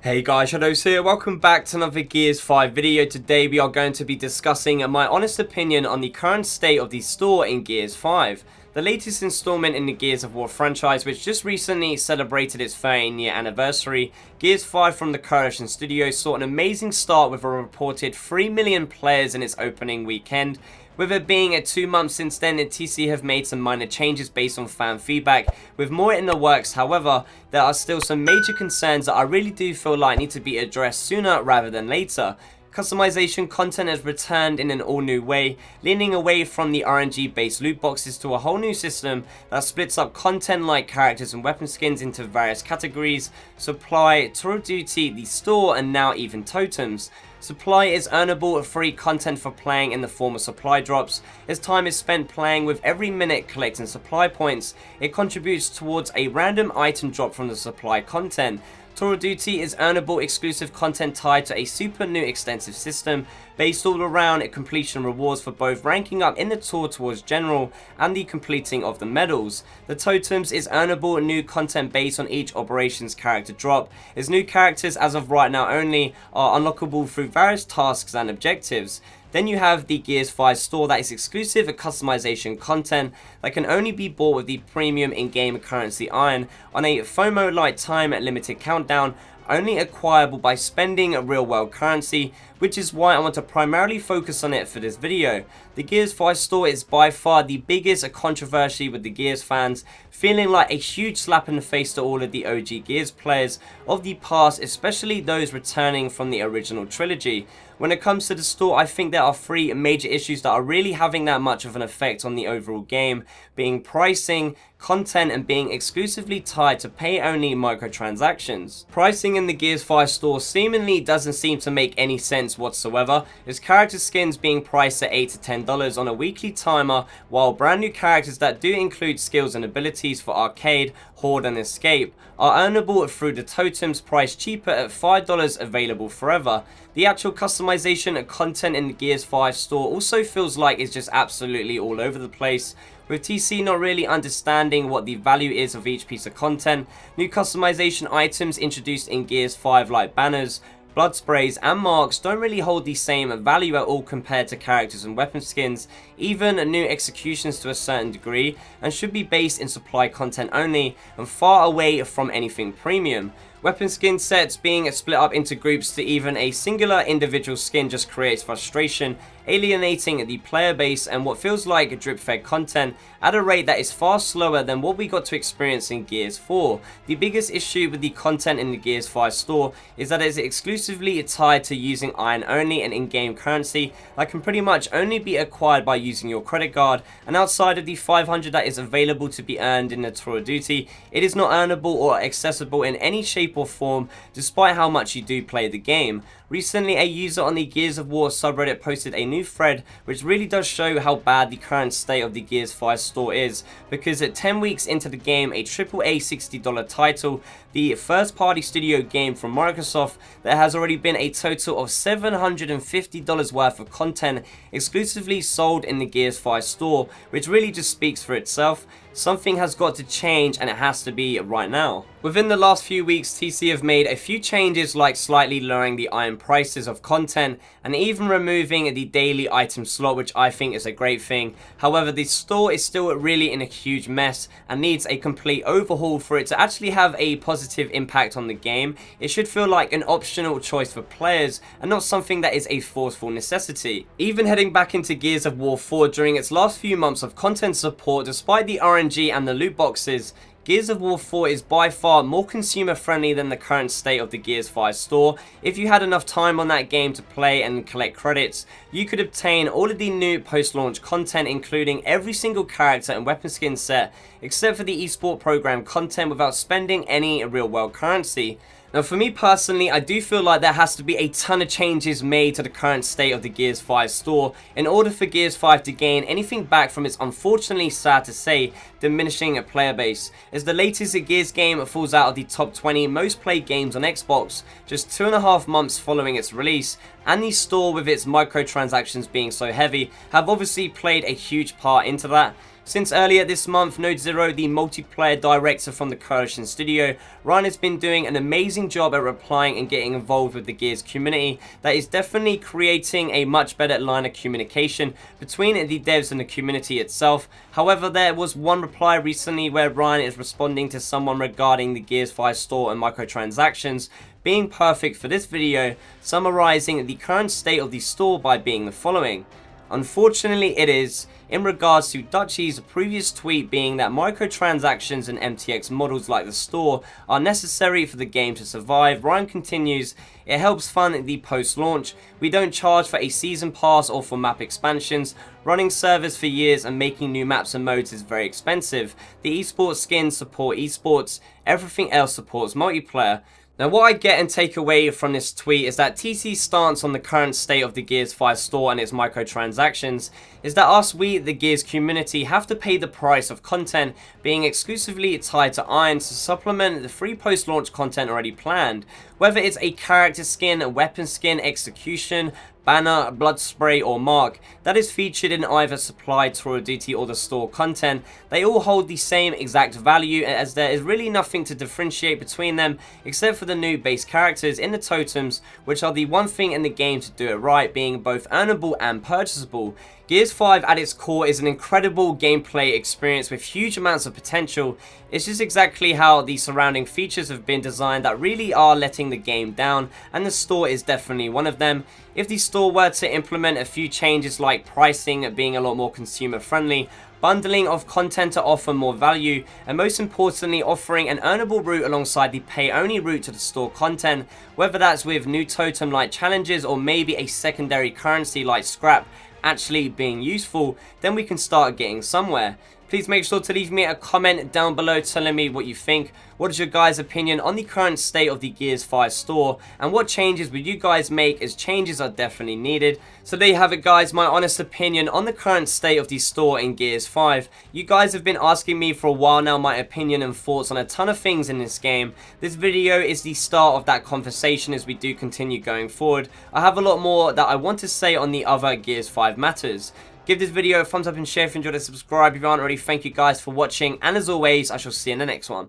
Hey guys, Shadowz here. Welcome back to another Gears 5 video. Today we are going to be discussing my honest opinion on the current state of the store in Gears 5. The latest installment in the Gears of War franchise, which just recently celebrated its 13-year anniversary. Gears 5 from the Coalition Studios saw an amazing start with a reported 3 million players in its opening weekend. With it being 2 months since then, TC have made some minor changes based on fan feedback, with more in the works. However, there are still some major concerns that I really do feel like need to be addressed sooner rather than later. Customization content has returned in an all-new way, leaning away from the RNG-based loot boxes to a whole new system that splits up content like characters and weapon skins into various categories: supply, tour duty, the store, and now even totems. Supply is earnable free content for playing in the form of supply drops. As time is spent playing, with every minute collecting supply points, it contributes towards a random item drop from the supply content. Tour Duty is earnable exclusive content tied to a super new extensive system based all around completion rewards for both ranking up in the tour towards general and the completing of the medals. The Totems is earnable new content based on each operation's character drop, as new characters as of right now only are unlockable through various tasks and objectives. Then you have the Gears 5 store that is exclusive customization content that can only be bought with the premium in-game currency iron on a FOMO-like time limited countdown, only acquirable by spending real world currency, which is why I want to primarily focus on it for this video. The Gears 5 store is by far the biggest controversy, with the Gears fans feeling like a huge slap in the face to all of the OG Gears players of the past, especially those returning from the original trilogy. When it comes to the store, I think there are 3 major issues that are really having that much of an effect on the overall game, being pricing, content, and being exclusively tied to pay-only microtransactions. Pricing in the Gears 5 store seemingly doesn't seem to make any sense whatsoever, as character skins being priced at $8 to $10 on a weekly timer, while brand new characters that do include skills and abilities for arcade, horde, and escape are earnable through the totems, priced cheaper at $5 available forever. The actual customization content in the Gears 5 store also feels like it's just absolutely all over the place, with TC not really understanding what the value is of each piece of content. New customization items introduced in Gears 5 like banners, blood sprays, and marks don't really hold the same value at all compared to characters and weapon skins, even new executions to a certain degree, and should be based in supply content only and far away from anything premium. Weapon skin sets being split up into groups to even a singular individual skin just creates frustration, alienating the player base and what feels like drip-fed content at a rate that is far slower than what we got to experience in Gears 4. The biggest issue with the content in the Gears 5 store is that it is exclusively tied to using iron only and in-game currency that can pretty much only be acquired by using your credit card, and outside of the 500 that is available to be earned in the Tour Duty, it is not earnable or accessible in any shape or form, despite how much you do play the game. Recently, a user on the Gears of War subreddit posted a new thread which really does show how bad the current state of the Gears 5 store is, because at 10 weeks into the game, a AAA $60 title, the first party studio game from Microsoft, there has already been a total of $750 worth of content exclusively sold in the Gears 5 store, which really just speaks for itself. Something has got to change, and it has to be right now. Within the last few weeks, TC have made a few changes, like slightly lowering the iron prices of content and even removing the daily item slot, which I think is a great thing. However, the store is still really in a huge mess and needs a complete overhaul for it to actually have a positive impact on the game. It should feel like an optional choice for players and not something that is a forceful necessity. Even heading back into Gears of War 4 during its last few months of content support, despite the RNG and the loot boxes, Gears of War 4 is by far more consumer friendly than the current state of the Gears 5 store. If you had enough time on that game to play and collect credits, you could obtain all of the new post-launch content, including every single character and weapon skin set, except for the esport program content, without spending any real world currency. Now, for me personally, I do feel like there has to be a ton of changes made to the current state of the Gears 5 store in order for Gears 5 to gain anything back from its, unfortunately sad to say, diminishing player base, as the latest Gears game falls out of the top 20 most played games on Xbox just 2.5 months following its release, and the store with its microtransactions being so heavy have obviously played a huge part into that. Since earlier this month, Node Zero, the multiplayer director from the Coalition studio, Ryan has been doing an amazing job at replying and getting involved with the Gears community that is definitely creating a much better line of communication between the devs and the community itself. However, there was one reply recently where Ryan is responding to someone regarding the Gears 5 store and microtransactions being perfect for this video, summarizing the current state of the store by being the following. Unfortunately, it is, in regards to Dutchy's previous tweet being that microtransactions and MTX models like the store are necessary for the game to survive. Ryan continues, it helps fund the post-launch. We don't charge for a season pass or for map expansions. Running servers for years and making new maps and modes is very expensive. The esports skins support esports. Everything else supports multiplayer. Now, what I get and take away from this tweet is that TC's stance on the current state of the Gears 5 store and its microtransactions is that the Gears community, have to pay the price of content being exclusively tied to irons to supplement the free post-launch content already planned. Whether it's a character skin, a weapon skin, execution, banner, blood spray or mark that is featured in either supplied Tour of Duty or the store content, they all hold the same exact value, as there is really nothing to differentiate between them except for the new base characters in the totems, which are the one thing in the game to do it right, being both earnable and purchasable. Gears 5 at its core is an incredible gameplay experience with huge amounts of potential. It's just exactly how the surrounding features have been designed that really are letting the game down, and the store is definitely one of them. If the store were to implement a few changes like pricing being a lot more consumer friendly, bundling of content to offer more value, and most importantly offering an earnable route alongside the pay only route to the store content, whether that's with new totem like challenges or maybe a secondary currency like scrap actually being useful, then we can start getting somewhere. Please make sure to leave me a comment down below telling me what you think. What is your guys' opinion on the current state of the Gears 5 store, and what changes would you guys make, as changes are definitely needed. So there you have it guys, my honest opinion on the current state of the store in Gears 5. You guys have been asking me for a while now my opinion and thoughts on a ton of things in this game. This video is the start of that conversation as we do continue going forward. I have a lot more that I want to say on the other Gears 5 matters. Give this video a thumbs up and share if you enjoyed it, subscribe if you aren't already. Thank you guys for watching, and as always, I shall see you in the next one.